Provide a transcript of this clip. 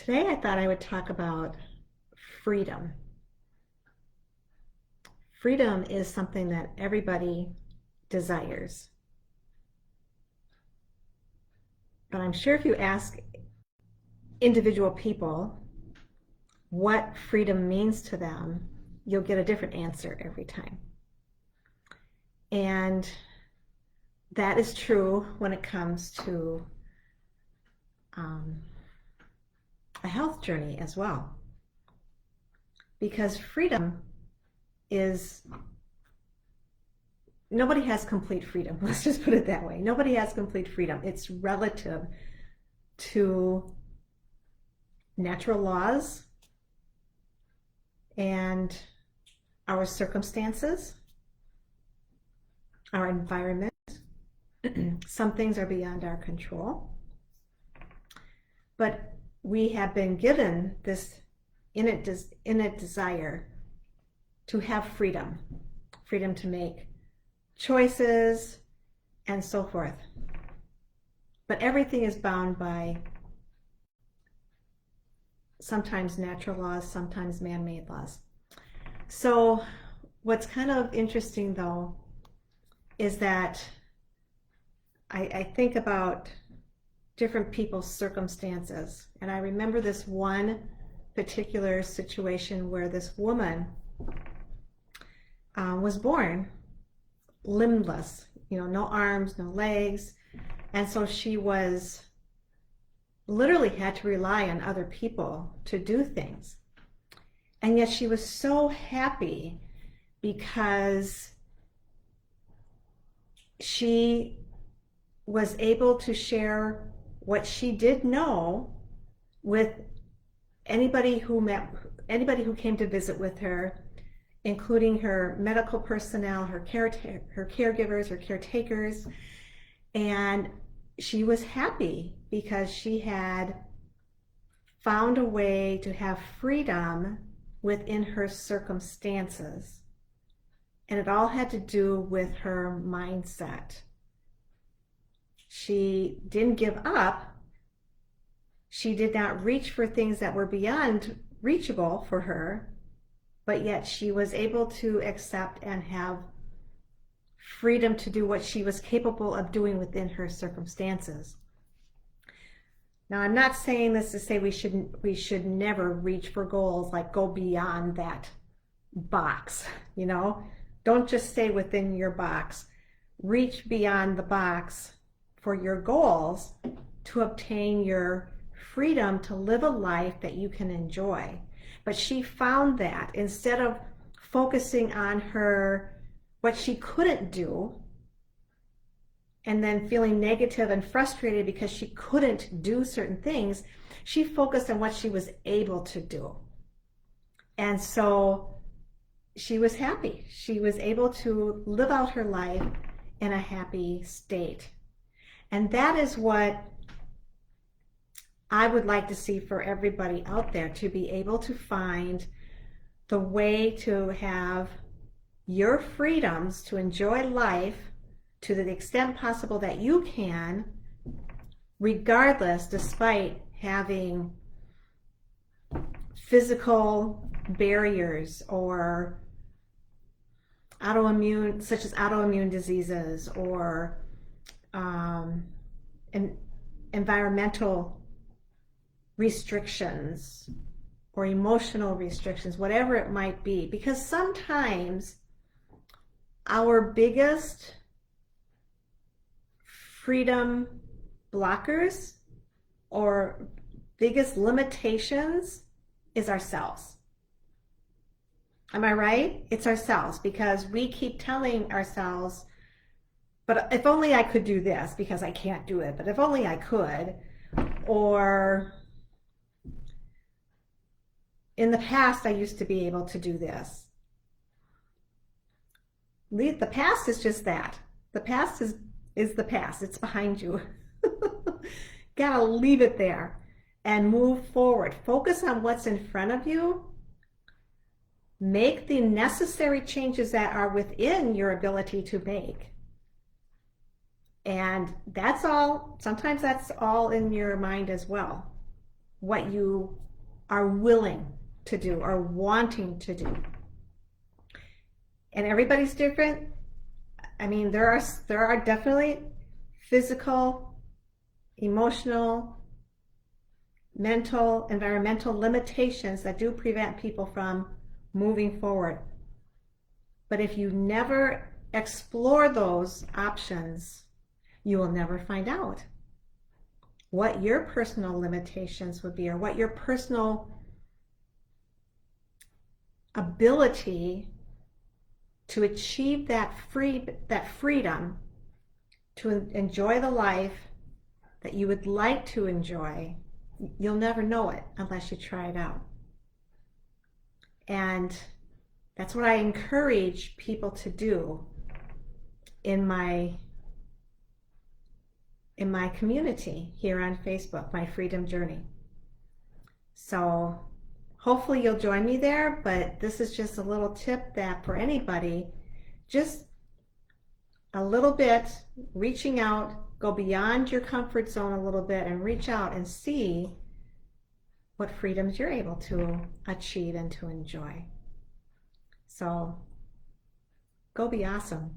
Today I thought I would talk about freedom. Freedom is something that everybody desires. But I'm sure if you ask individual people what freedom means to them, you'll get a different answer every time. And that is true when it comes to a health journey as well. Because freedom is, nobody has complete freedom. Let's just put it that way. Nobody has complete freedom. It's relative to natural laws and our circumstances, our environment. Some things are beyond our control. But we have been given this innate desire to have freedom, freedom to make choices and so forth. But everything is bound by sometimes natural laws, sometimes man-made laws. So what's kind of interesting though is that I think about different people's circumstances. And I remember this one particular situation where this woman was born limbless, no arms, no legs. And so she was literally had to rely on other people to do things. And yet she was so happy because she was able to share what she did know with anybody who came to visit with her, including her medical personnel, her caregivers, her caretakers. And she was happy because she had found a way to have freedom within her circumstances. And it all had to do with her mindset. She didn't give up. She did not reach for things that were beyond reachable for her, but yet she was able to accept and have freedom to do what she was capable of doing within her circumstances. Now, I'm not saying this to say we should never reach for goals, like go beyond that box, Don't just stay within your box. Reach beyond the box for your goals to obtain your freedom to live a life that you can enjoy. But she found that instead of focusing on what she couldn't do and then feeling negative and frustrated because she couldn't do certain things, she focused on what she was able to do. And so she was happy. She was able to live out her life in a happy state. And that is what I would like to see for everybody out there, to be able to find the way to have your freedoms to enjoy life to the extent possible that you can, regardless, despite having physical barriers or such as autoimmune diseases or environmental restrictions or emotional restrictions, whatever it might be. Because sometimes our biggest freedom blockers or biggest limitations is ourselves. Am I right? It's ourselves, because we keep telling ourselves, but if only I could do this, because I can't do it, but if only I could, or in the past I used to be able to do this. The past is just that. The past is the past. It's behind you. Gotta leave it there and move forward. Focus on what's in front of you. Make the necessary changes that are within your ability to make. And that's all. Sometimes that's all in your mind as well. what you are willing to do or wanting to do. And everybody's different. I mean, there are definitely physical, emotional, mental, environmental limitations that do prevent people from moving forward. But if you never explore those options, you will never find out what your personal limitations would be, or what your personal ability to achieve that freedom to enjoy the life that you would like to enjoy. You'll never know it unless you try it out. And that's what I encourage people to do in my community here on Facebook, my Freedom Journey. So hopefully you'll join me there, but this is just a little tip that for anybody, just a little bit, reaching out, go beyond your comfort zone a little bit and reach out and see what freedoms you're able to achieve and to enjoy. So go be awesome.